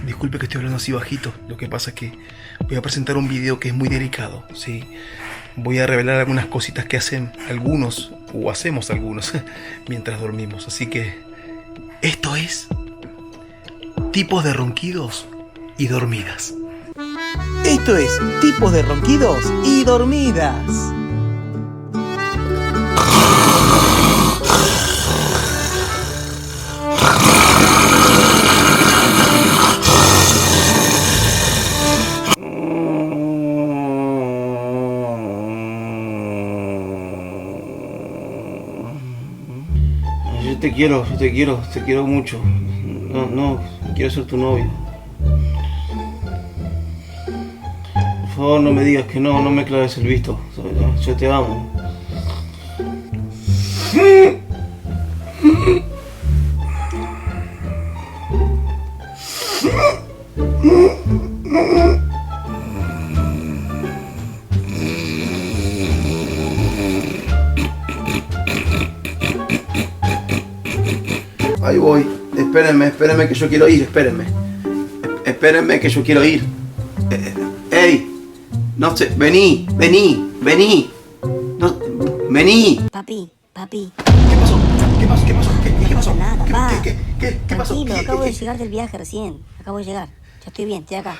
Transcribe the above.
Disculpe que estoy hablando así bajito. Lo que pasa es que voy a presentar un video que es muy delicado, ¿sí? Voy a revelar algunas cositas que hacen algunos, o hacemos algunos, mientras dormimos. Así que esto es tipos de ronquidos y dormidas. Esto es tipos de ronquidos y dormidas. Te quiero mucho. No, quiero ser tu novio. Por favor, no me digas que no me claves el visto. Yo te amo. Ahí voy. Espérenme que yo quiero ir, espérenme. Espérenme que yo quiero ir. ¡Ey! No sé, vení. No, vení. Papi. ¿Qué pasó? ¿Qué pasó? ¿Qué pasó? Nada, pa. ¿Qué pasó? Tranquilo, acabo de llegar del viaje recién. Acabo de llegar. Ya estoy bien, estoy acá.